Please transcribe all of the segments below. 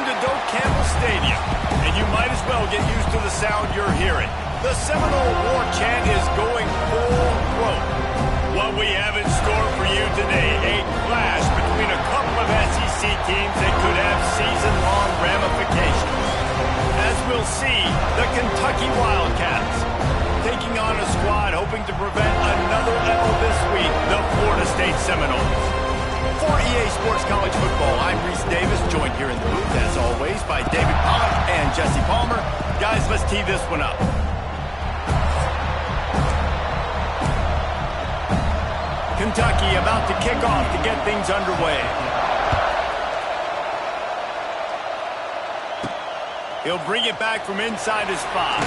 to Doak Campbell Stadium, and you might as well get used to the sound you're hearing. The Seminole war chant is going full throat. What we have in store for you today, a clash between a couple of SEC teams that could have season-long ramifications. As we'll see, the Kentucky Wildcats taking on a squad hoping to prevent another L this week, the Florida State Seminoles. For EA Sports College Football, I'm Reese Davis, joined here in the booth, as always, by David Pollock and Jesse Palmer. Guys, let's tee this one up. Kentucky about to kick off to get things underway. He'll bring it back from inside his 5.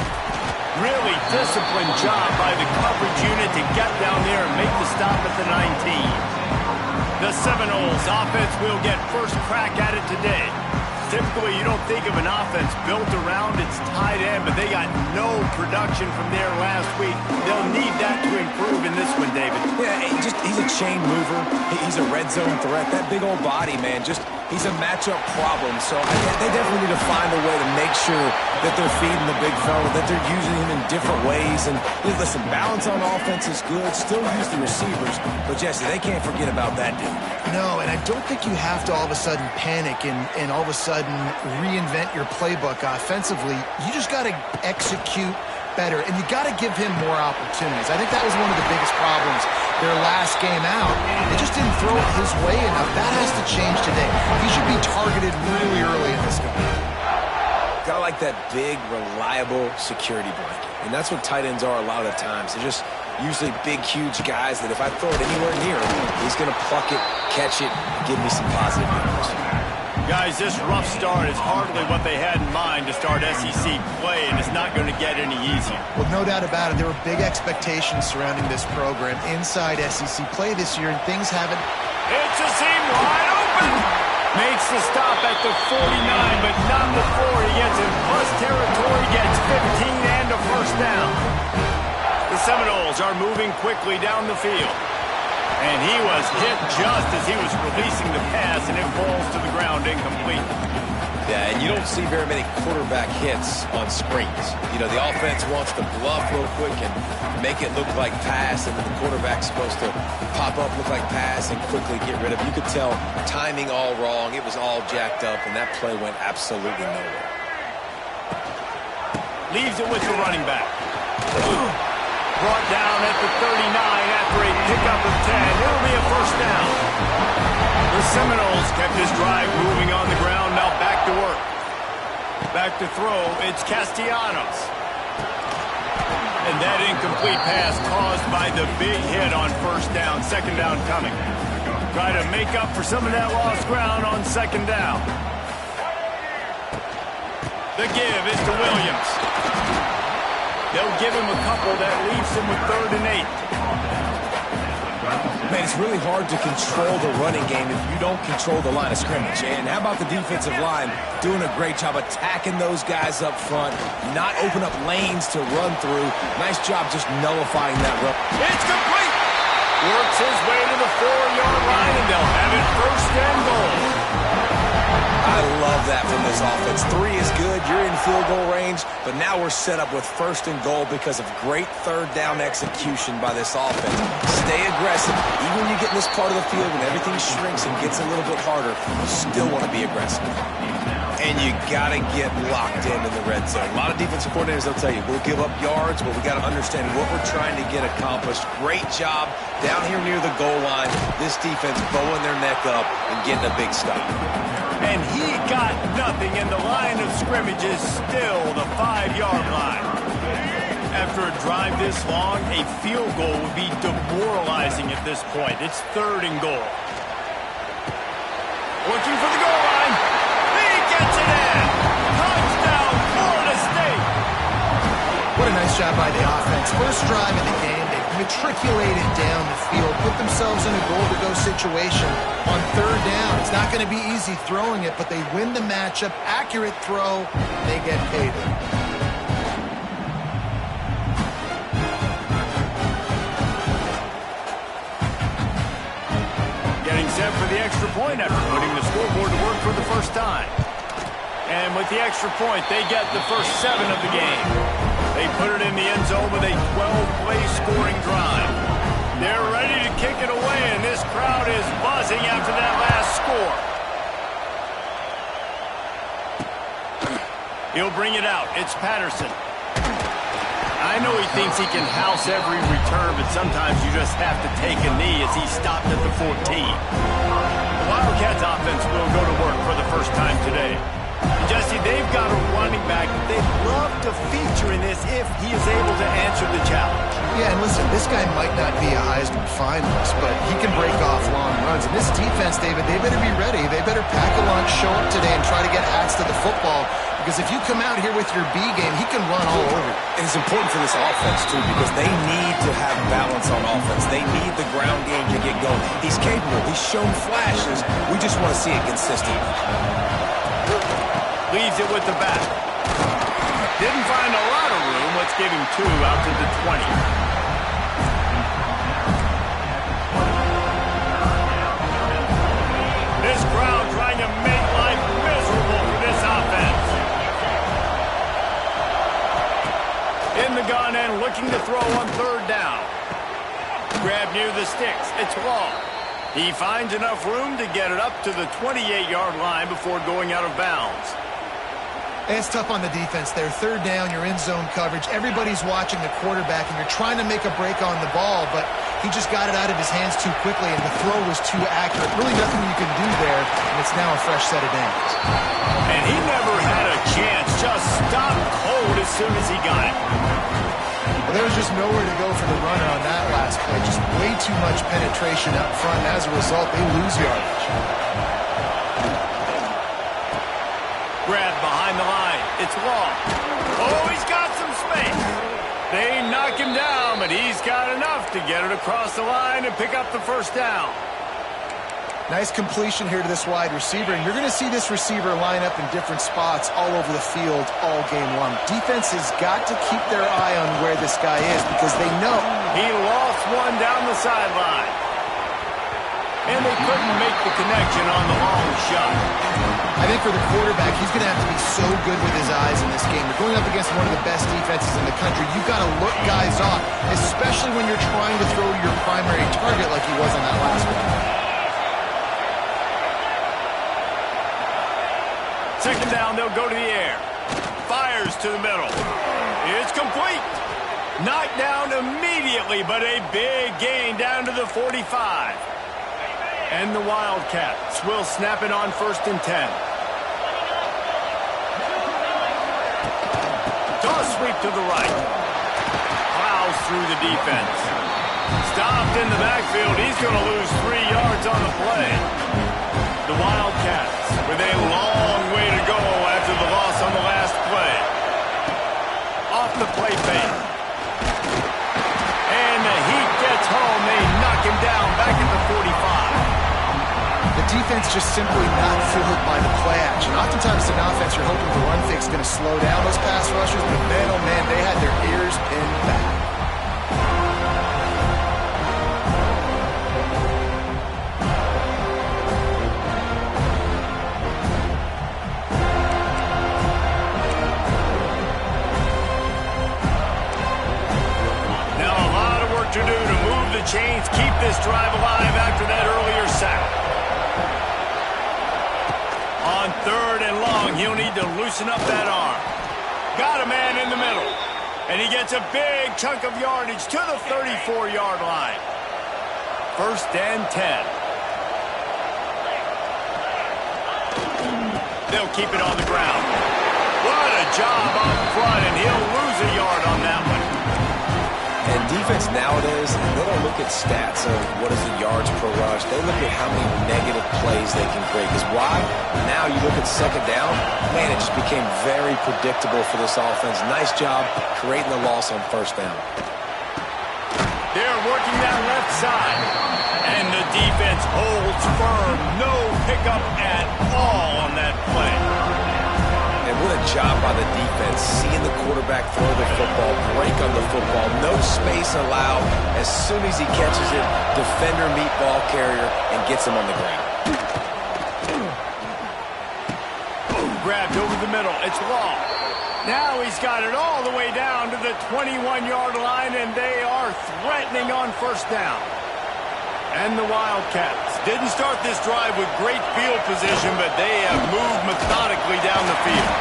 Really disciplined job by the coverage unit to get down there and make the stop at the 19. The Seminoles offense will get first crack at it today. Typically, you don't think of an offense built around its tight end, but they got no production from there last week. They'll need that to improve in this one, David. Yeah, he's a chain mover. He's a red zone threat. That big old body, man, he's a matchup problem. So they definitely need to find a way to make sure that they're feeding the big fella, that they're using him in different ways. And listen, balance on offense is good. Still use the receivers. But, Jesse, they can't forget about that dude. No, and I don't think you have to all of a sudden panic and all of a sudden reinvent your playbook offensively. You just got to execute better, and you got to give him more opportunities. I think that was one of the biggest problems their last game out. They just didn't throw it his way enough. That has to change today. He should be targeted really early in this game. Got to like that big, reliable security blanket. And that's what tight ends are a lot of the times. They're just usually big, huge guys that if I throw it anywhere near him, he's going to pluck it, catch it, and give me some positive numbers. Guys, this rough start is hardly what they had in mind to start SEC play, and it's not going to get any easier. Well, no doubt about it. There were big expectations surrounding this program inside SEC play this year, and things haven't. It's a seam wide open. Makes the stop at the 49, but not before he gets in plus territory, gets 15 and a first down. The Seminoles are moving quickly down the field. And he was hit just as he was releasing the pass, and it falls to the ground incomplete. Yeah, and you don't see very many quarterback hits on screens. You know, the offense wants to bluff real quick and make it look like pass, and then the quarterback's supposed to pop up, look like pass, and quickly get rid of it. You could tell timing all wrong. It was all jacked up, and that play went absolutely nowhere. Leaves it with the running back. Brought down at the 39 after a pickup of 10. It'll be a first down. The Seminoles kept this drive moving on the ground. Now back to work. Back to throw. It's Castellanos. And that incomplete pass caused by the big hit on first down. Second down coming. Try to make up for some of that lost ground on second down. The give is to Williams. They'll give him a couple. That leaves him with 3rd and 8. Man, it's really hard to control the running game if you don't control the line of scrimmage. And how about the defensive line doing a great job attacking those guys up front, not open up lanes to run through. Nice job just nullifying that run. It's complete. Works his way to the 4-yard line, and they'll have it first and goal. I love that from this offense. 3 is good. You're in field goal range, but now we're set up with first and goal because of great third down execution by this offense. Stay aggressive. Even when you get in this part of the field and everything shrinks and gets a little bit harder, you still want to be aggressive. And you got to get locked in the red zone. A lot of defensive coordinators, they'll tell you, we'll give up yards, but we got to understand what we're trying to get accomplished. Great job down here near the goal line. This defense bowing their neck up and getting a big stop. And he got nothing, and the line of scrimmage is still the 5-yard line. After a drive this long, a field goal would be demoralizing at this point. It's 3rd and goal. Looking for the goal line. He gets it in. Touchdown, Florida State. What a nice job by the offense. First drive of the game, they matriculated down the field, put themselves in a goal-to-go situation on 3rd down. It's not going to be easy throwing it, but they win the matchup. Accurate throw, they get paid. Getting set for the extra point after putting the scoreboard to work for the first time. And with the extra point, they get the first 7 of the game. They put it in the end zone with a 12-play scoring drive. They're ready to kick it away, and this crowd is buzzing after that last score. He'll bring it out. It's Patterson. I know he thinks he can house every return, but sometimes you just have to take a knee as he stopped at the 14. The Wildcats offense will go to work for the first time today. Jesse, they've got a running back that they'd love to feature in this if he is able to answer the challenge. Yeah, and listen, this guy might not be a Heisman finalist, but he can break off long runs. And this defense, David, they better be ready. They better pack a lunch, show up today, and try to get hats to the football. Because if you come out here with your B game, he can run all over. And it's important for this offense, too, because they need to have balance on offense. They need the ground game to get going. He's capable. He's shown flashes. We just want to see it consistently. Leaves it with the back. Didn't find a lot of room. Let's give him 2 out to the 20. This crowd trying to make life miserable for this offense. In the gun and looking to throw on 3rd down. Grab near the sticks. It's Wall. He finds enough room to get it up to the 28-yard line before going out of bounds. It's tough on the defense there. 3rd down, you're in zone coverage. Everybody's watching the quarterback, and you're trying to make a break on the ball, but he just got it out of his hands too quickly, and the throw was too accurate. Really nothing you can do there, and it's now a fresh set of downs. And he never had a chance. Just stopped cold as soon as he got it. Well, there was just nowhere to go for the runner on that last play. Just way too much penetration up front, and as a result, they lose yardage. Grab behind the line. It's Long. Oh, he's got some space. They knock him down, but he's got enough to get it across the line and pick up the first down. Nice completion here to this wide receiver, and you're going to see this receiver line up in different spots all over the field all game long. Defense has got to keep their eye on where this guy is because they know. He lost one down the sideline. And they couldn't make the connection on the long shot. I think for the quarterback, he's going to have to be so good with his eyes in this game. You're going up against one of the best defenses in the country. You've got to look guys off, especially when you're trying to throw to your primary target like he was on that last one. 2nd down, they'll go to the air. Fires to the middle. It's complete. Knocked down immediately, but a big gain down to the 45. And the Wildcats will snap it on 1st and 10. Toss sweep to the right. Plows through the defense. Stopped in the backfield. He's going to lose 3 yards on the play. The Wildcats with a long way to go after the loss on the last play. Off the play fake. And the Heat gets home. They knock him down back at the 45. The defense just simply not fooled by the play action. Oftentimes in offense, you're hoping the run fix is going to slow down those pass rushers, but man, oh man, they had their ears pinned back. Now a lot of work to do to move the chains, keep this drive alive after that earlier sack. On 3rd and long, he'll need to loosen up that arm. Got a man in the middle. And he gets a big chunk of yardage to the 34-yard line. 1st and 10. They'll keep it on the ground. What a job up front, and he'll lose a yard on that one. And defense nowadays, they don't look at stats of what is the yards per rush. They look at how many negative plays they can create. Because why? Now you look at 2nd down, man, it just became very predictable for this offense. Nice job creating the loss on 1st down. They're working that left side. And the defense holds firm. No pickup at all on that play. And what a job by the defense, seeing the quarterback throw the football, break on the football, no space allowed. As soon as he catches it, defender meet ball carrier and gets him on the ground. Grabbed over the It's long. Now he's got it all the way down to the 21-yard line, and they are threatening on first down. And the Wildcats didn't start this drive with great field position, but they have moved methodically down the field.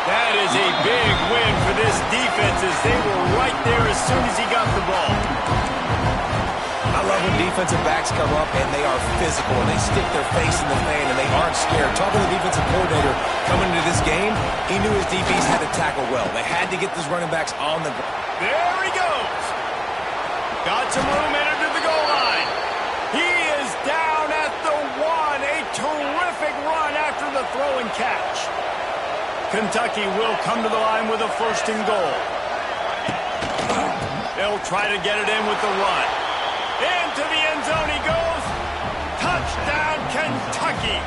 That is a big win for this defense as they were right there as soon as he got the ball. I love when defensive backs come up and they are physical and they stick their face in the fan and they aren't scared. Talking to the defensive coordinator coming into this game, he knew his DBs had to tackle well. They had to get these running backs on the ground. There he goes. Got some room entered to the goal line. He is down at the 1. A terrific run after the throw and catch. Kentucky will come to the line with a 1st and goal. They'll try to get it in with the run. Into the end zone he goes. Touchdown, Kentucky.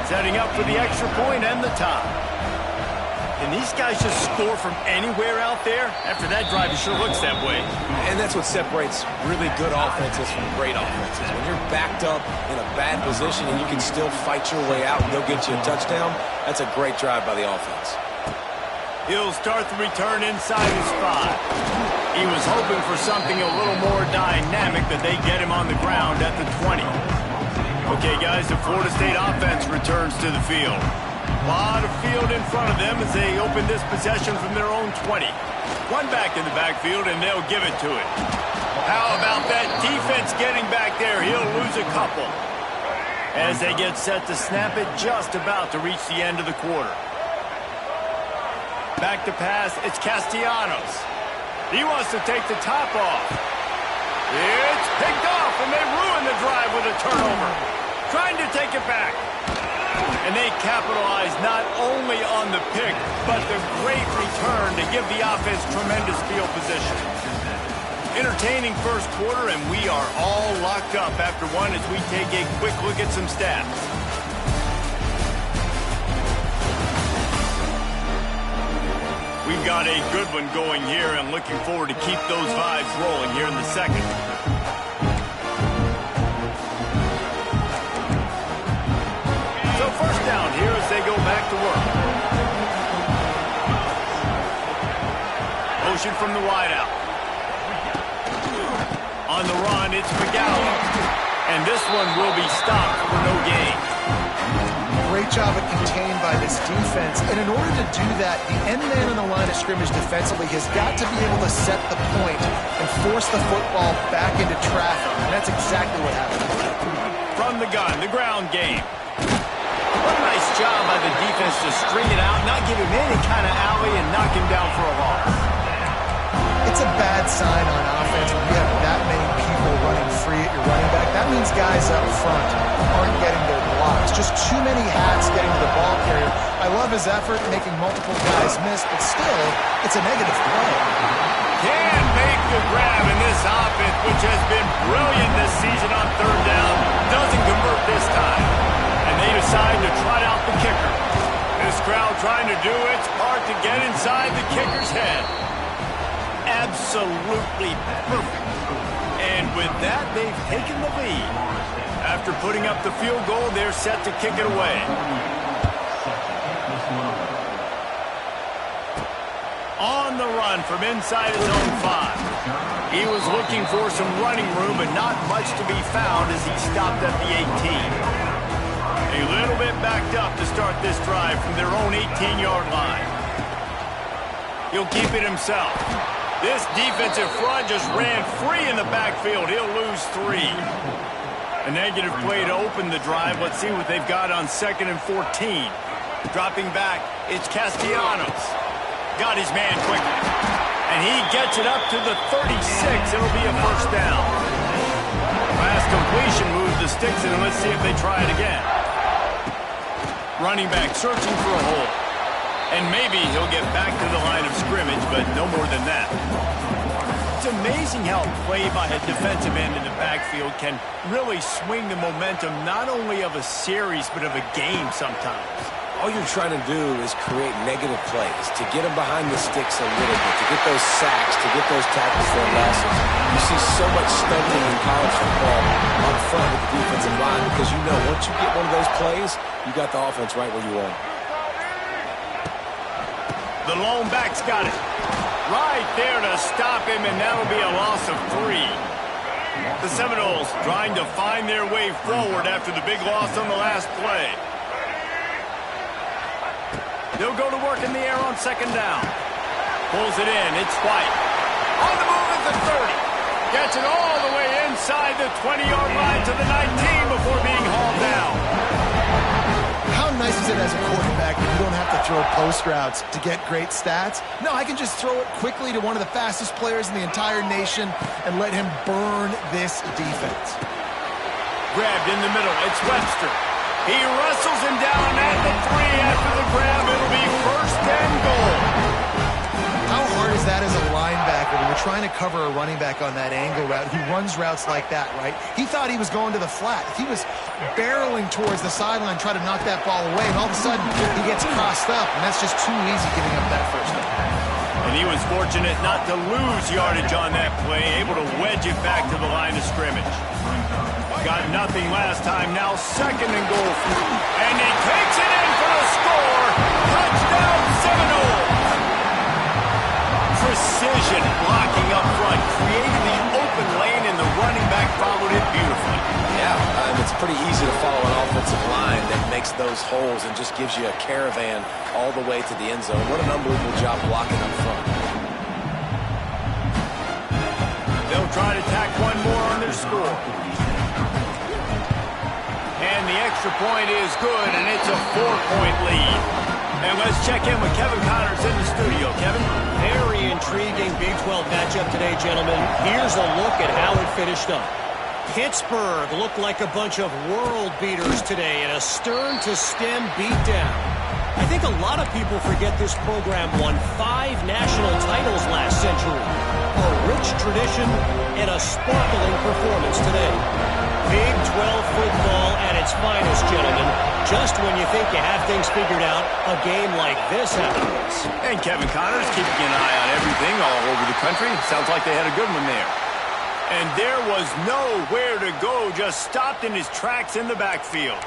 Setting up for the extra point and the tie. Can these guys just score from anywhere out there? After that drive, it sure looks that way. And that's what separates really good offenses from great offenses. When you're backed up in a bad position and you can still fight your way out and go get you a touchdown, that's a great drive by the offense. He'll start the return inside his 5. He was hoping for something a little more dynamic, but they get him on the ground at the 20. Okay, guys, the Florida State offense returns to the field. A lot of field in front of them as they open this possession from their own 20. One back in the backfield, and they'll give it to it. How about that defense getting back there? He'll lose a couple. As they get set to snap it, just about to reach the end of the quarter. Back to pass, it's Castellanos. He wants to take the top off. It's picked off, and they ruin the drive with a turnover. Trying to take it back. And they capitalize not only on the pick, but the great return to give the offense tremendous field position. Entertaining first quarter, and we are all locked up after one as we take a quick look at some stats. We've got a good one going here and looking forward to keep those vibes rolling here in the second. So first down here as they go back to work. Motion from the wideout. On the run, it's McGowan. And this one will be stopped for no gain. Great job of contained by this defense. And in order to do that, the end man on the line of scrimmage defensively has got to be able to set the point and force the football back into traffic. And that's exactly what happened. From the gun, the ground game. What a nice job by the defense to string it out, not give him any kind of alley, and knock him down for a loss. It's a bad sign on offense when you have that many people running free at your running back. That means guys up front aren't getting their blocks. Just too many hats getting to the ball carrier. I love his effort making multiple guys miss, but still, it's a negative play. Can make the grab in this offense, which has been brilliant this season on third down. Doesn't convert this time. And they decide to trot out the kicker. This crowd trying to do its part to get inside the kicker's head. Absolutely perfect. And with that, they've taken the lead. After putting up the field goal, they're set to kick it away. On the run from inside his own 5. He was looking for some running room, but not much to be found as he stopped at the 18. A little bit backed up to start this drive from their own 18-yard line. He'll keep it himself. This defensive front just ran free in the backfield. He'll lose 3. A negative play to open the drive. Let's see what they've got on 2nd and 14. Dropping back, it's Castellanos. Got his man quickly. And he gets it up to the 36. It'll be a first down. Last completion moves the sticks in, and let's see if they try it again. Running back searching for a hole. And maybe he'll get back to the line of scrimmage, but no more than that. It's amazing how play by a defensive end in the backfield can really swing the momentum not only of a series, but of a game sometimes. All you're trying to do is create negative plays, to get them behind the sticks a little bit, to get those sacks, to get those tackles for losses. You see so much stunting in college football up front with the defensive line because you know once you get one of those plays, you got the offense right where you want it. The lone back's got it. Right there to stop him, and that'll be a loss of 3. The Seminoles trying to find their way forward after the big loss on the last play. They'll go to work in the air on second down. Pulls it in. It's White. On the move at the 30. Gets it all the way inside the 20-yard line to the 19 before being hauled down. How nice is it as a quarterback that you don't have to throw post routes to get great stats? No, I can just throw it quickly to one of the fastest players in the entire nation and let him burn this defense. Grabbed in the middle. It's Webster. He wrestles him down at the 3 after the grab. It'll be first and goal. How hard is that as a linebacker when you're trying to cover a running back on that angle route who runs routes like that, right? He thought he was going to the flat. He was barreling towards the sideline trying to knock that ball away, and all of a sudden he gets crossed up, and that's just too easy giving up that first down. And he was fortunate not to lose yardage on that play, able to wedge it back to the line of scrimmage. Got nothing last time, now second and goal. And he takes it in for the score. Touchdown Seminoles. Precision blocking up front, created the open lane, and the running back followed it beautifully. Yeah, it's pretty easy to follow an offensive line that makes those holes and just gives you a caravan all the way to the end zone. What an unbelievable job blocking up front. They'll try to tack one more on their score. And the extra point is good, and it's a 4-point lead. And let's check in with Kevin Connors in the studio. Kevin? Very intriguing Big 12 matchup today, gentlemen. Here's a look at how it finished up. Pittsburgh looked like a bunch of world beaters today in a stern-to-stem beatdown. I think a lot of people forget this program won 5 national titles last century. A rich tradition and a sparkling performance today. Big 12 football at its finest, gentlemen. Just when you think you have things figured out, a game like this happens. And Kevin Connors keeping an eye on everything all over the country. Sounds like they had a good one there. And there was nowhere to go, just stopped in his tracks in the backfield.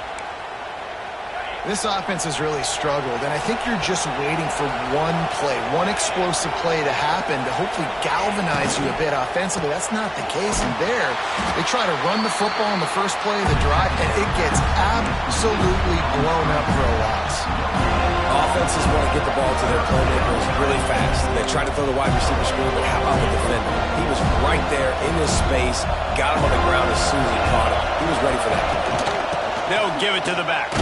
This offense has really struggled, and I think you're just waiting for one play, one explosive play to happen to hopefully galvanize you a bit offensively. That's not the case in there. They try to run the football in the first play of the drive, and it gets absolutely blown up for a loss. Offenses want to get the ball to their playmakers really fast. They try to throw the wide receiver screen, but how about the defender? He was right there in his space, got him on the ground as soon as he caught him. He was ready for that. They'll give it to the back.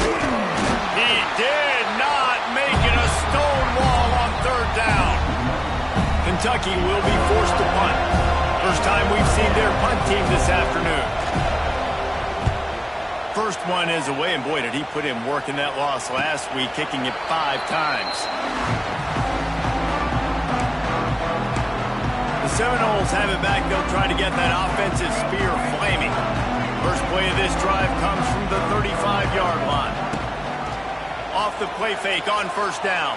He did not make it a stone wall on third down. Kentucky will be forced to punt. First time we've seen their punt team this afternoon. First one is away, and boy, did he put in work in that loss last week, kicking it 5 times. The Seminoles have it back. They'll try to get that offensive spear flaming. First play of this drive comes from the 35-yard line. Off the play fake on first down.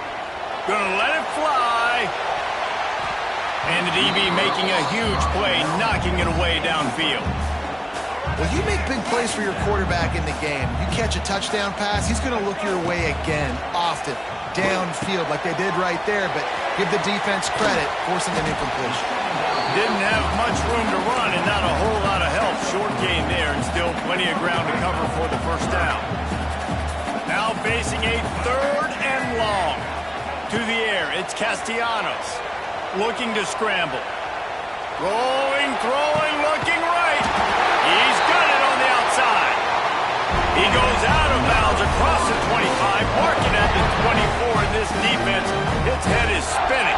Gonna let it fly. And the DB making a huge play, knocking it away downfield. Well, you make big plays for your quarterback in the game. You catch a touchdown pass, he's going to look your way again, often, downfield like they did right there, but give the defense credit, forcing an incompletion. Didn't have much room to run and not a whole lot of help. Short gain there and still plenty of ground to cover for the first down. Now facing a third and long. To the air, it's Castellanos. Looking to scramble. Rolling, throwing, looking right. He's got it on the outside. He goes out of bounds across the 25, marking at the 24, and this defense, its head is spinning.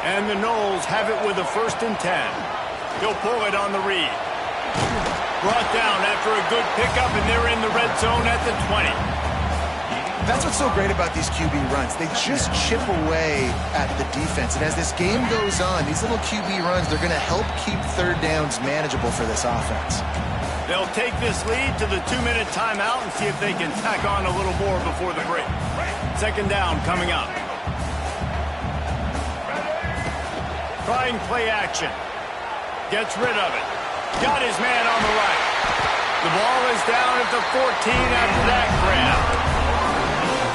And the Noles have it with a 1st and 10. He'll pull it on the read. Brought down after a good pickup, and they're in the red zone at the 20. That's what's so great about these QB runs. They just chip away at the defense. And as this game goes on, these little QB runs, they're going to help keep third downs manageable for this offense. They'll take this lead to the 2-minute timeout and see if they can tack on a little more before the break. Second down coming up. Trying play action. Gets rid of it. Got his man on the right. The ball is down at the 14 after that grab.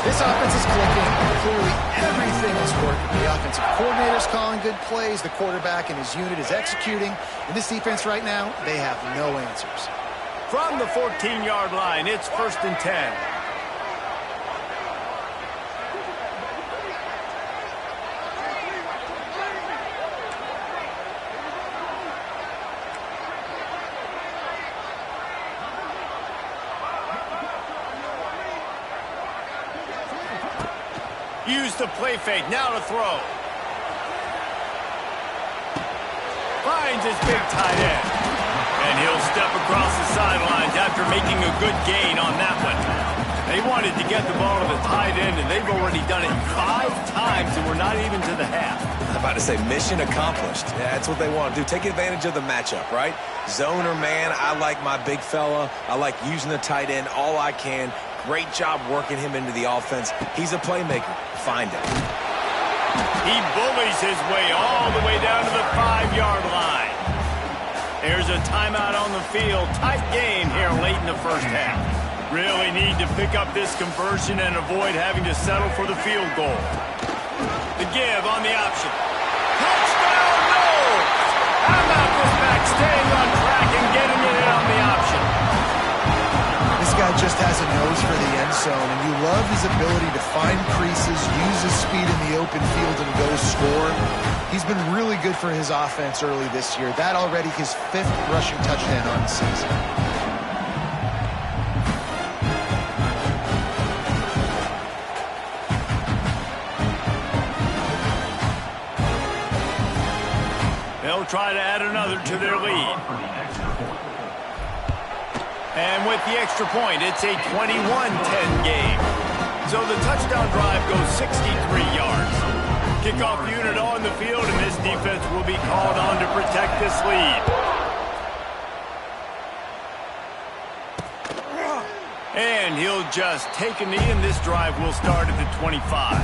This offense is clicking. Clearly, everything defense working. The offensive coordinator is calling good plays. The quarterback and his unit is executing. And this defense right now, they have no answers. From the 14-yard line, it's 1st and 10. Use the play fake, now to throw. Finds his big tight end. And he'll step across the sidelines after making a good gain on that one. They wanted to get the ball to the tight end, and they've already done it 5 times, and we're not even to the half. I'm about to say, mission accomplished. Yeah, that's what they want to do. Take advantage of the matchup, right? Zone or man, I like my big fella. I like using the tight end all I can. Great job working him into the offense. He's a playmaker. Find him. He bullies his way all the way down to the 5-yard line. There's a timeout on the field. Tight game here late in the first half. Really need to pick up this conversion and avoid having to settle for the field goal. The give on the option. Touchdown, no! How about this back staying on track and getting it in on the option? This guy just has a nose for the end zone, and you love his ability to find creases, use his speed in the open field, and go score. He's been really good for his offense early this year. That already his 5th rushing touchdown on the season. They'll try to add another to their lead. And with the extra point, it's a 21-10 game. So the touchdown drive goes 63 yards. Kickoff unit on the field, and this defense will be called on to protect this lead. And he'll just take a knee, and this drive will start at the 25.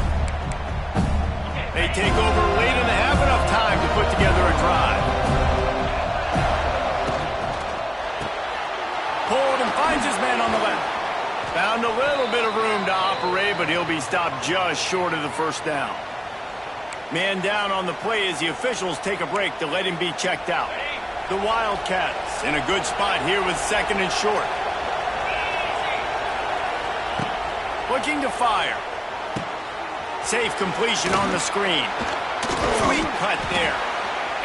They take over late in the half, enough time to put together a drive. Pulled and finds his man on the left. Found a little bit of room to operate, but he'll be stopped just short of the first down. Man down on the play as the officials take a break to let him be checked out. The Wildcats in a good spot here with 2nd and short. Looking to fire. Safe completion on the screen. Sweet cut there.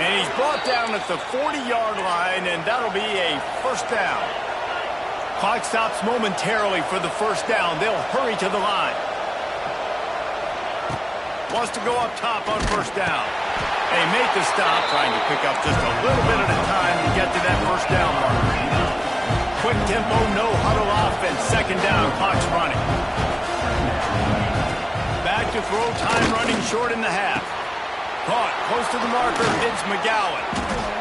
And he's brought down at the 40-yard line, and that'll be a first down. Clock stops momentarily for the first down. They'll hurry to the line. Wants to go up top on first down. They make the stop, trying to pick up just a little bit at a time to get to that first down mark. Quick tempo, no huddle offense. 2nd down, clock's running. Back to throw, time running short in the half. Caught, close to the marker, it's McGowan.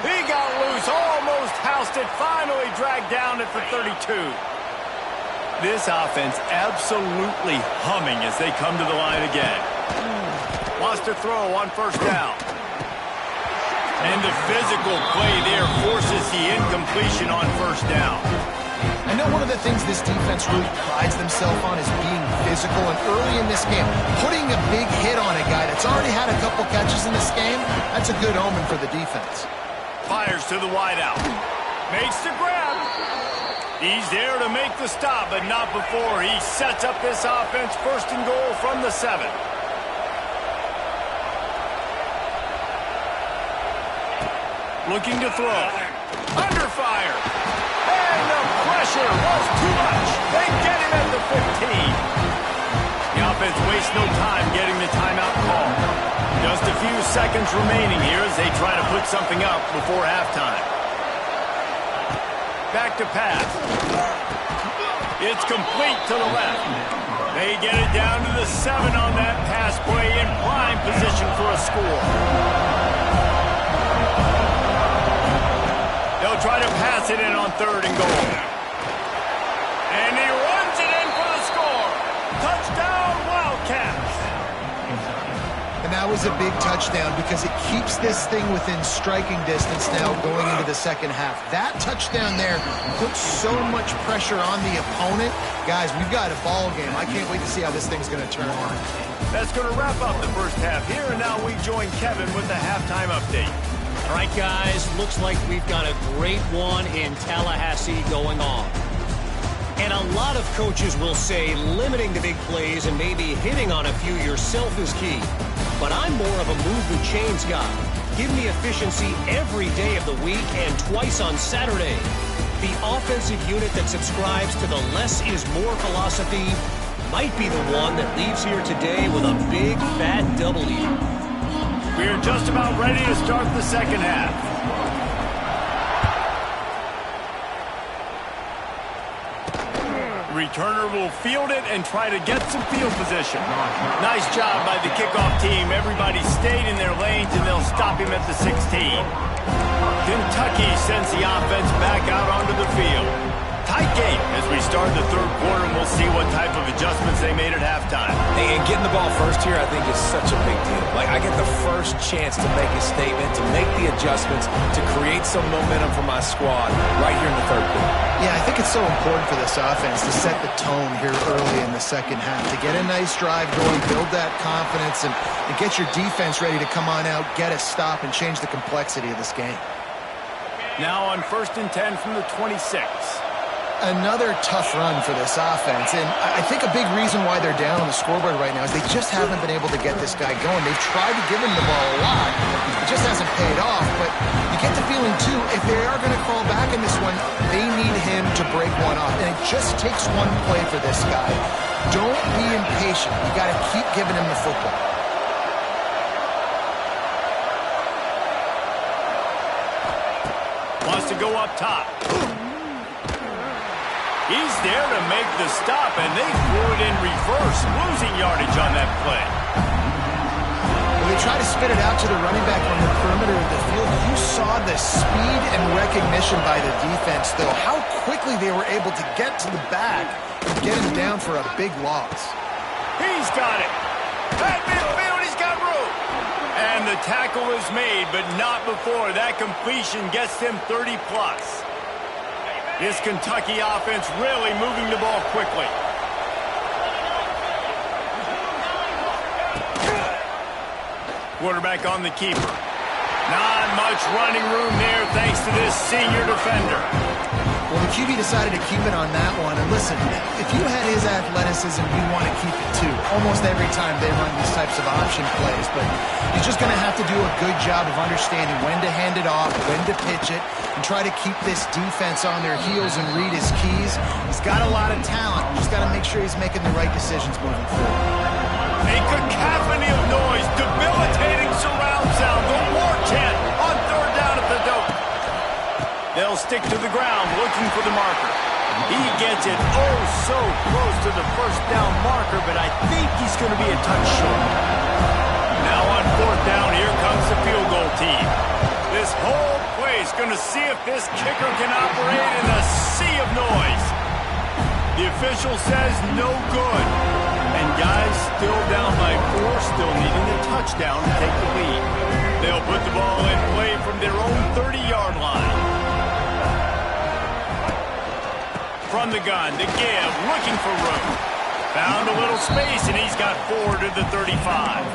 He got loose, almost housed it, finally dragged down at the 32. This offense absolutely humming as they come to the line again. Wants to throw on first down. And the physical play there forces the incompletion on first down. I know one of the things this defense really prides themselves on is being physical, and early in this game, putting a big hit on a guy that's already had a couple catches in this game, that's a good omen for the defense. Fires to the wideout. Makes the grab. He's there to make the stop, but not before he sets up this offense 1st and goal from the 7. Looking to throw. Under fire. And the pressure was too much. They get him at the 15. The offense wastes no time getting the timeout call. Just a few seconds remaining here as they try to put something up before halftime. Back to pass. It's complete to the left. They get it down to the 7 on that pass play in prime position for a score. They'll try to pass it in on 3rd and goal. And he runs it in for the score. Touchdown, Wildcats. And now That was a big touchdown because it keeps this thing within striking distance now going into the second half. That touchdown there puts so much pressure on the opponent. Guys, we've got a ball game. I can't wait to see how this thing's going to turn on. That's going to wrap up the first half here, and now we join Kevin with the halftime update. All right, guys, looks like we've got a great one in Tallahassee going on. And a lot of coaches will say limiting the big plays and maybe hitting on a few yourself is key. But I'm more of a move the chains guy. Give me efficiency every day of the week and twice on Saturday. The offensive unit that subscribes to the less is more philosophy might be the one that leaves here today with a big fat W. We're just about ready to start the second half. Returner will field it and try to get some field position. Nice job by the kickoff team. Everybody stayed in their lanes, and they'll stop him at the 16. Kentucky sends the offense back out onto the field. Tight game as we start the third quarter, and we'll see what type of adjustments they made at halftime. And getting the ball first here, I think, is such a big deal. Like, I get the first chance to make a statement, to make the adjustments, to create some momentum for my squad right here in the third quarter. Yeah, I think it's so important for this offense to set the tone here early in the second half, to get a nice drive going, build that confidence, and get your defense ready to come on out, get a stop, and change the complexity of this game. Now on 1st and 10 from the 26. Another tough run for this offense, and I think a big reason why they're down on the scoreboard right now is they just haven't been able to get this guy going. They've tried to give him the ball a lot. It just hasn't paid off, but you get the feeling, too, if they are going to crawl back in this one, they need him to break one off, and it just takes one play for this guy. Don't be impatient. You got to keep giving him the football. Wants to go up top. He's there to make the stop, and they threw it in reverse, losing yardage on that play. When they try to spit it out to the running back on the perimeter of the field, you saw the speed and recognition by the defense, though, how quickly they were able to get to the back and get him down for a big loss. He's got it. At midfield, he's got room. And the tackle is made, but not before that completion gets them 30-plus. This Kentucky offense really moving the ball quickly. Quarterback on the keeper. Not much running room there thanks to this senior defender. Well, the QB decided to keep it on that one. And listen, if you had his athleticism, you want to keep it too. Almost every time they run these types of option plays. But he's just going to have to do a good job of understanding when to hand it off, when to pitch it, and try to keep this defense on their heels and read his keys. He's got a lot of talent. Just got to make sure he's making the right decisions moving forward. A cacophony of noise, debilitating surround sound, the war chant on third down at the dope. They'll stick to the ground looking for the marker. He gets it oh so close to the first down marker, but I think he's going to be a touch short. Now on fourth down, here comes the field goal team. This whole play is going to see if this kicker can operate in a sea of noise. The official says no good. And guys still down by 4, still needing a touchdown to take the lead. They'll put the ball in play from their own 30-yard line. From the gun, to give, looking for room. Found a little space, and he's got 4 to the 35.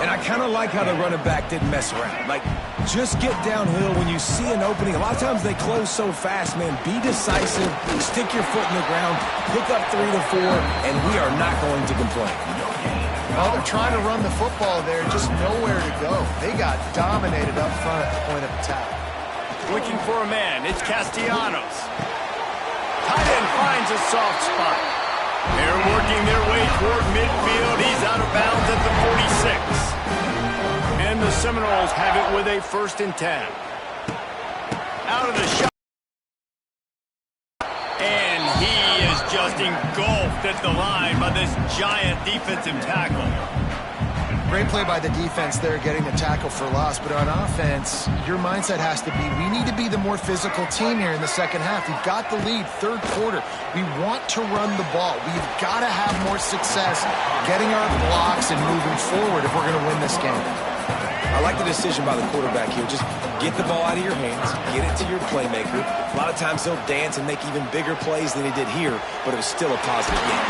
And I kind of like how the running back didn't mess around. Like, just get downhill when you see an opening. A lot of times they close so fast, man. Be decisive, stick your foot in the ground, pick up 3 to 4, and we are not going to complain. Well, they're trying to run the football there, just nowhere to go. They got dominated up front at the point of attack. Looking for a man, it's Castellanos. Tight end finds a soft spot. They're working their way toward midfield. He's out of bounds at the 46. And the Seminoles have it with a 1st and 10. Out of the shot. And he is just engulfed at the line by this giant defensive tackle. Great play by the defense there, getting the tackle for loss. But on offense, your mindset has to be, we need to be the more physical team here in the second half. We've got the lead, third quarter. We want to run the ball. We've got to have more success getting our blocks and moving forward if we're going to win this game. I like the decision by the quarterback here. Just get the ball out of your hands, get it to your playmaker. A lot of times he'll dance and make even bigger plays than he did here, but it was still a positive game.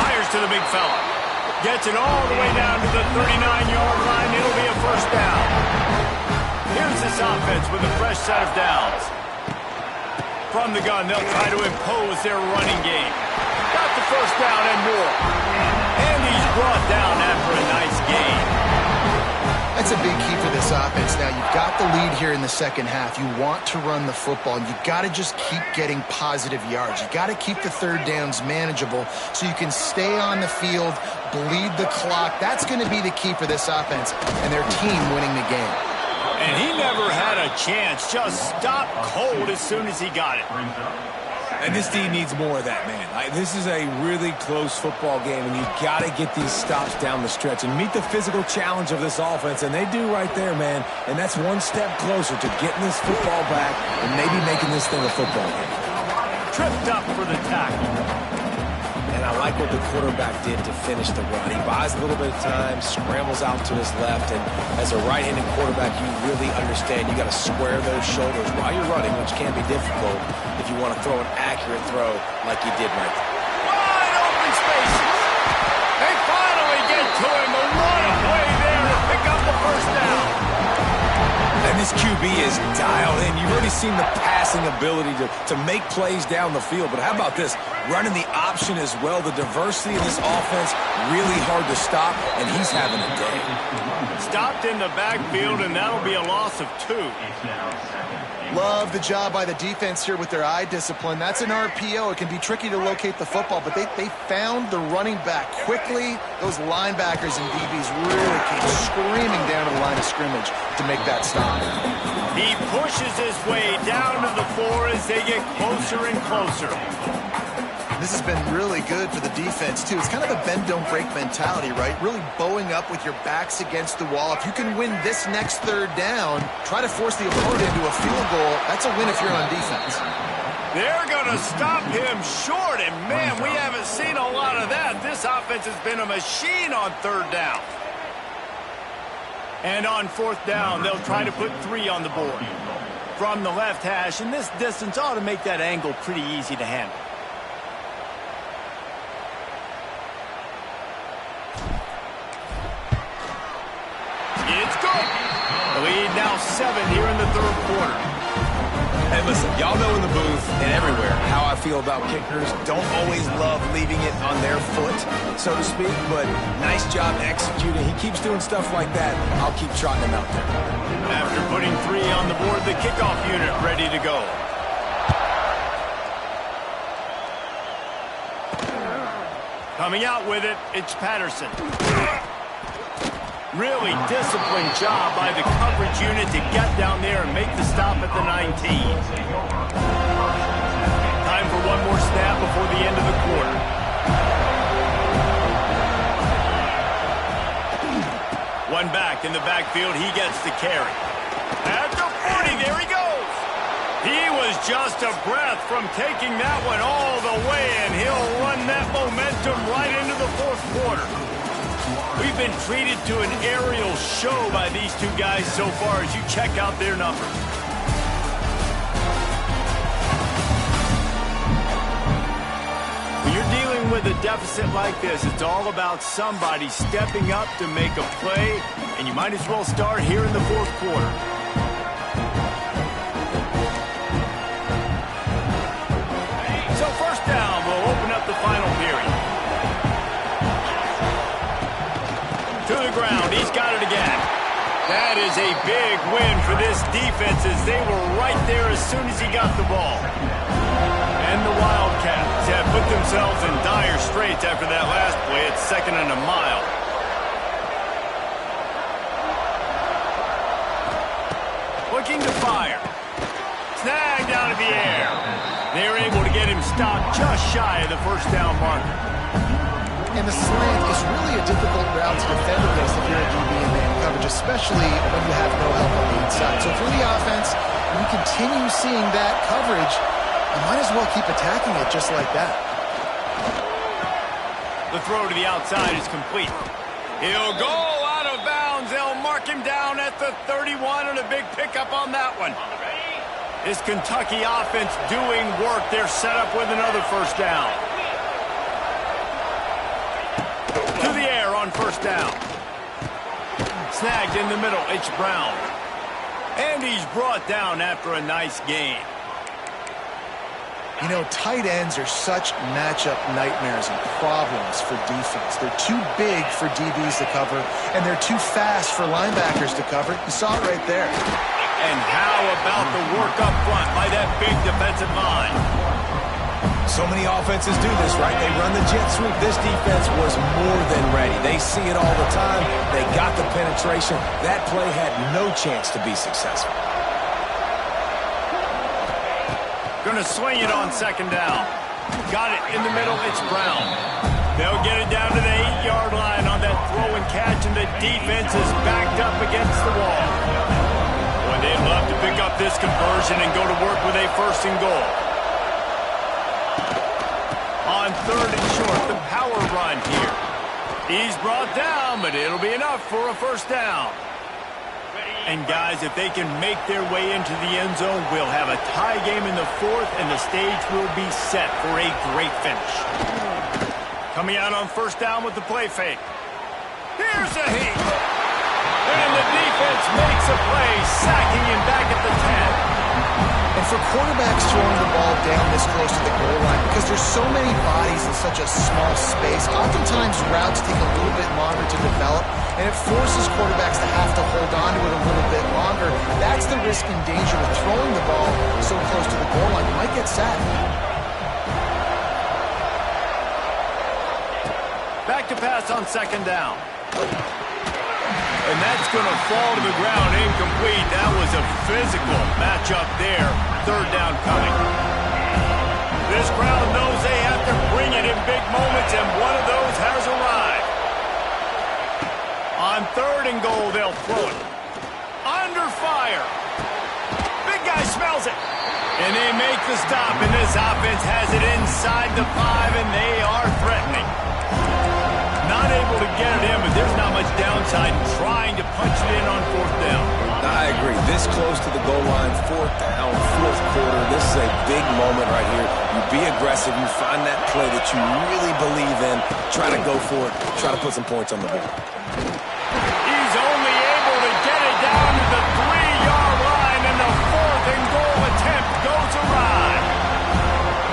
Fires to the big fella. Gets it all the way down to the 39-yard line. It'll be a first down. Here's this offense with a fresh set of downs. From the gun, they'll try to impose their running game. Got the first down and more. And he's brought down after a nice gain. That's a big key for this offense. Now, you've got the lead here in the second half. You want to run the football, and you've got to just keep getting positive yards. You've got to keep the third downs manageable so you can stay on the field, bleed the clock. That's going to be the key for this offense and their team winning the game. And he never had a chance. Just stopped cold as soon as he got it. And this team needs more of that, man. This is a really close football game, and you've got to get these stops down the stretch and meet the physical challenge of this offense, and they do right there, man. And that's one step closer to getting this football back and maybe making this thing a football game. Tripped up for the tackle. And I like what the quarterback did to finish the run. He buys a little bit of time, scrambles out to his left, and as a right-handed quarterback, you really understand you got to square those shoulders while you're running, which can be difficult if you want to throw an accurate throw like you did right there. Wide open spaces. They finally get to him. A one play there to pick up the first down. And this QB is dialed in. You've already seen the passing ability to make plays down the field. But how about this? Running the option as well. The diversity of this offense, really hard to stop, and he's having a day. Stopped in the backfield, and that'll be a loss of 2. Love the job by the defense here with their eye discipline. That's an RPO. It can be tricky to locate the football, but they found the running back quickly. Those linebackers and DBs really came screaming down to the line of scrimmage to make that stop. He pushes his way down to the 4 as they get closer and closer. This has been really good for the defense, too. It's kind of a bend-don't-break mentality, right? Really bowing up with your backs against the wall. If you can win this next third down, try to force the opponent into a field goal. That's a win if you're on defense. They're going to stop him short, and, man, we haven't seen a lot of that. This offense has been a machine on third down. And on fourth down, they'll try to put 3 on the board. From the left hash, and this distance ought to make that angle pretty easy to handle. It's good. The lead now 7 here in the third quarter. Hey, listen, y'all know in the booth and everywhere how I feel about kickers. Don't always love leaving it on their foot, so to speak, but nice job executing. He keeps doing stuff like that. I'll keep trotting him out there. After putting 3 on the board, the kickoff unit ready to go. Coming out with it, it's Patterson. Really disciplined job by the coverage unit to get down there and make the stop at the 19. Time for one more snap before the end of the quarter. One back in the backfield. He gets the carry. At the 40, there he goes. He was just a breath from taking that one all the way, and he'll run that momentum right into the fourth quarter. We've been treated to an aerial show by these two guys so far as you check out their numbers. When you're dealing with a deficit like this, it's all about somebody stepping up to make a play, and you might as well start here in the fourth quarter. So first down will open up the final period. To the ground, he's got it again. That is a big win for this defense as they were right there as soon as he got the ball. And the Wildcats have put themselves in dire straits after that last play. It's 2nd and a mile. Looking to fire. Snagged out of the air. They're able to get him stopped just shy of the first down marker. And the slant is really a difficult route to defend against if you're a DB in man coverage, especially when you have no help on the inside. So if you're the offense and you continue seeing that coverage, you might as well keep attacking it just like that. The throw to the outside is complete. He'll go out of bounds. They'll mark him down at the 31 and a big pickup on that one. This Kentucky offense doing work. They're set up with another first down. To the air on first down. Snagged in the middle. It's Brown. And he's brought down after a nice gain. You know, tight ends are such matchup nightmares and problems for defense. They're too big for DBs to cover, and they're too fast for linebackers to cover. You saw it right there. And how about the work up front by that big defensive line? So many offenses do this, right? They run the jet sweep. This defense was more than ready. They see it all the time. They got the penetration. That play had no chance to be successful. Going to swing it on second down. Got it in the middle. It's Brown. They'll get it down to the 8-yard line on that throw and catch, and the defense is backed up against the wall. Boy, they'd love to pick up this conversion and go to work with a first and goal. On third and short, the power run here. He's brought down, but it'll be enough for a first down. And guys, if they can make their way into the end zone, we'll have a tie game in the fourth, and the stage will be set for a great finish. Coming out on first down with the play fake. Here's a heat. And the defense makes a play, sacking him back at the 10. And for quarterbacks throwing the ball down this close to the goal line, because there's so many bodies in such a small space, oftentimes routes take a little bit longer to develop, and it forces quarterbacks to have to hold on to it a little bit longer. That's the risk and danger with throwing the ball so close to the goal line. You might get sacked. Back to pass on second down. And that's going to fall to the ground incomplete. That was a physical matchup there. Third down coming. This crowd knows they have to bring it in big moments, and one of those has arrived. On third and goal, they'll throw it. Under fire. Big guy smells it. And they make the stop, and this offense has it inside the 5, and they are threatening. Not able to get it in, but there's not much downside in trying to punch it in on fourth down. I agree. This close to the goal line, fourth down, fourth quarter. This is a big moment right here. You be aggressive. You find that play that you really believe in. Try to go for it. Try to put some points on the board. He's only able to get it down to the 3-yard line, and the fourth and goal attempt goes awry.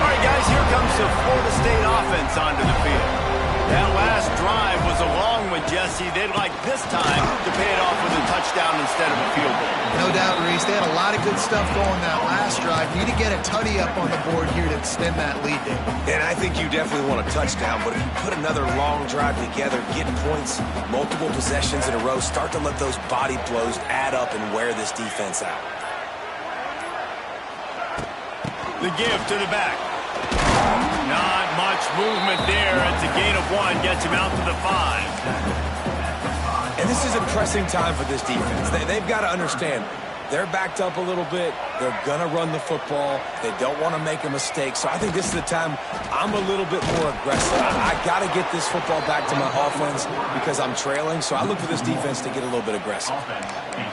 All right, guys, here comes the Florida State offense onto the field. That last drive was a long one, Jesse. They'd like this time to pay it off with a touchdown instead of a field goal. No doubt, Reese. They had a lot of good stuff going that last drive. Need to get a tutty up on the board here to extend that lead, Dave. And I think you definitely want a touchdown, but if you put another long drive together, get points, multiple possessions in a row, start to let those body blows add up and wear this defense out. The give to the back. Not much movement there. It's a gain of 1. Gets him out to the 5. And this is a pressing time for this defense. They've got to understand, they're backed up a little bit. They're going to run the football. They don't want to make a mistake. So I think this is the time I'm a little bit more aggressive. I got to get this football back to my offense because I'm trailing. So I look for this defense to get a little bit aggressive.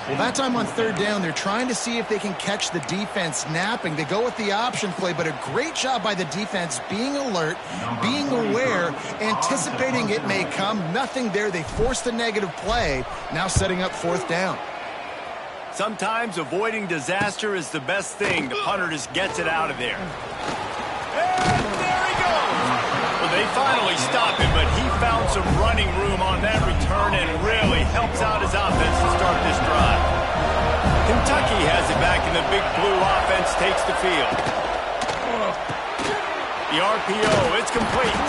Well, that time on third down, they're trying to see if they can catch the defense napping. They go with the option play, but a great job by the defense being alert, being aware, anticipating it may come. Nothing there. They forced a negative play, now setting up fourth down. Sometimes avoiding disaster is the best thing. The punter just gets it out of there. And there he goes. Well, they finally stop him, but he found some running room on that return and really helps out his offense to start this drive. Kentucky has it back, and the big blue offense takes the field. The RPO, it's complete.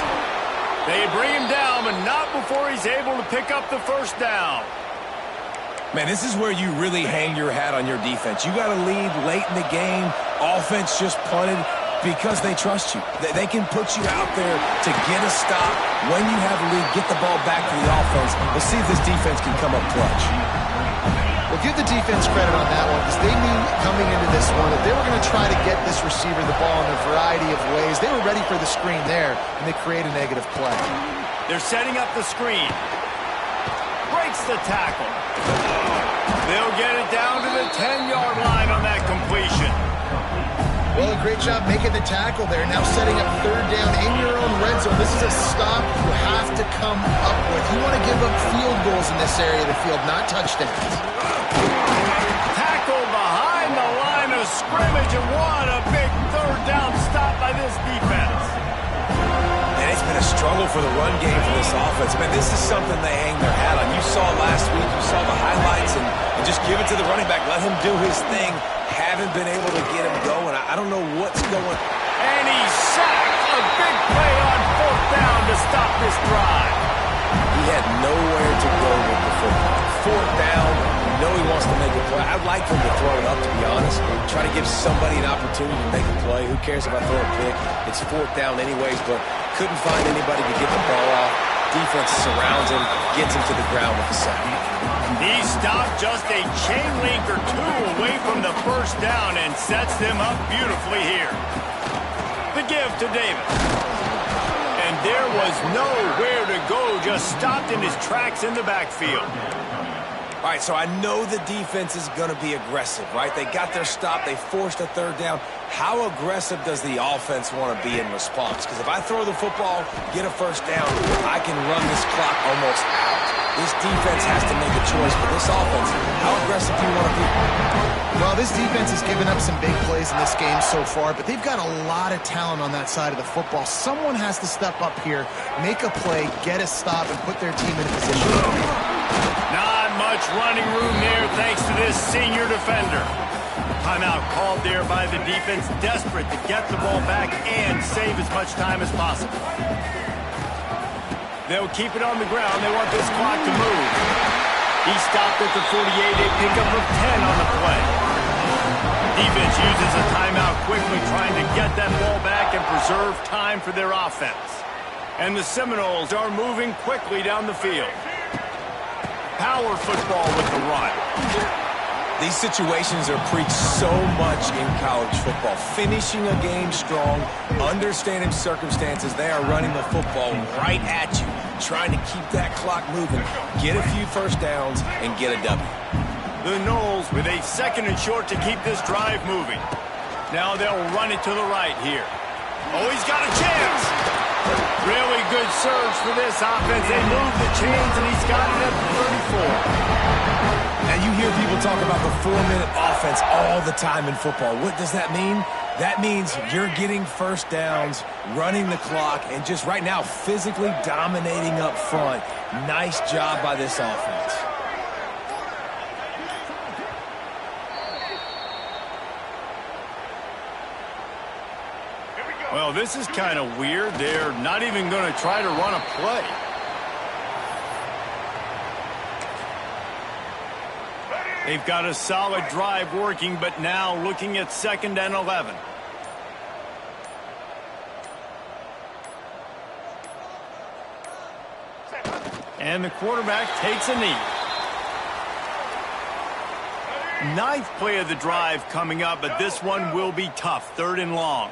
They bring him down, but not before he's able to pick up the first down. Man, this is where you really hang your hat on your defense. You got to lead late in the game. Offense just punted. Because they trust you. They can put you out there to get a stop. When you have a lead, get the ball back to the offense. Let's see if this defense can come up clutch. Well, give the defense credit on that one because they knew coming into this one that they were going to try to get this receiver the ball in a variety of ways. They were ready for the screen there, and they create a negative play. They're setting up the screen. Breaks the tackle. They'll get it down to the 10-yard line on that completion. Well, a great job making the tackle there. Now setting up third down in your own red zone. This is a stop you have to come up with. You want to give up field goals in this area of the field, not touchdowns. Tackle behind the line of scrimmage, and what a big third down stop by this defense. And it's been a struggle for the run game for this offense. Man, this is something they hang their hat on. You saw last week, you saw the highlights, and just give it to the running back. Let him do his thing. Haven't been able to get him going. I don't know what's going. And he's sacked. A big play on fourth down to stop this drive. He had nowhere to go with the football. Fourth down, you know he wants to make a play. I'd like for him to throw it up, to be honest. Try to give somebody an opportunity to make a play. Who cares if I throw a pick? It's fourth down anyways, but couldn't find anybody to get the ball off. Defense surrounds him, gets him to the ground with the sack. He stopped just a chain link or two away from the first down and sets them up beautifully here. The give to Davis. And there was nowhere to go, just stopped in his tracks in the backfield. All right, so I know the defense is going to be aggressive, right? They got their stop. They forced a third down. How aggressive does the offense want to be in response? Because if I throw the football, get a first down, I can run this clock almost out. This defense has to make a choice for this offense. How aggressive do you want to be? Well, this defense has given up some big plays in this game so far, but they've got a lot of talent on that side of the football. Someone has to step up here, make a play, get a stop, and put their team in a position. Not much running room there thanks to this senior defender. Timeout called there by the defense, desperate to get the ball back and save as much time as possible. They'll keep it on the ground. They want this clock to move. He stopped at the 48, a pickup of 10 on the play. Defense uses a timeout quickly, trying to get that ball back and preserve time for their offense. And the Seminoles are moving quickly down the field. Power football with the run. These situations are preached so much in college football. Finishing a game strong, understanding circumstances. They are running the football right at you, trying to keep that clock moving, get a few first downs, and get a W. The Noles with a second and short to keep this drive moving. Now they'll run it to the right here. Oh, he's got a chance. Really good surge for this offense. They move the chains, and he's got it at the 34. Now you hear people talk about the 4-minute offense all the time in football. What does that mean? That means you're getting first downs, running the clock, and just right now physically dominating up front. Nice job by this offense. Well, this is kind of weird. They're not even going to try to run a play. They've got a solid drive working, but now looking at 2nd and 11. And the quarterback takes a knee. 9th play of the drive coming up, but this one will be tough. 3rd and long.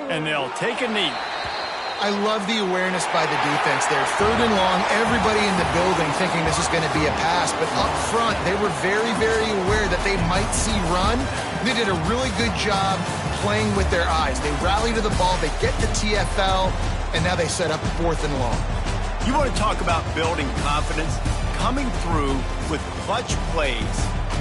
And they'll take a knee. I love the awareness by the defense there. 3rd and long, everybody in the building thinking this is going to be a pass. But up front, they were very, very aware that they might see run. They did a really good job playing with their eyes. They rally to the ball, they get the TFL, and now they set up 4th and long. You want to talk about building confidence? Coming through with clutch plays,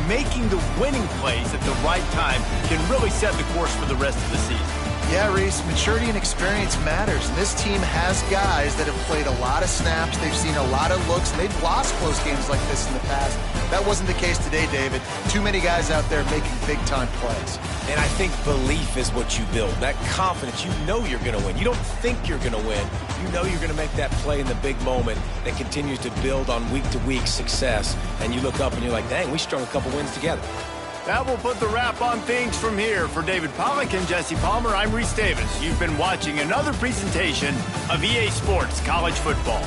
making the winning plays at the right time can really set the course for the rest of the season. Yeah, Reese, maturity and experience matters. And this team has guys that have played a lot of snaps. They've seen a lot of looks, and they've lost close games like this in the past. That wasn't the case today, David. Too many guys out there making big-time plays. And I think belief is what you build. That confidence, you know you're going to win. You don't think you're going to win. You know you're going to make that play in the big moment that continues to build on week-to-week success. And you look up and you're like, dang, we strung a couple wins together. That will put the wrap on things from here. For David Pollack and Jesse Palmer, I'm Reese Davis. You've been watching another presentation of EA Sports College Football.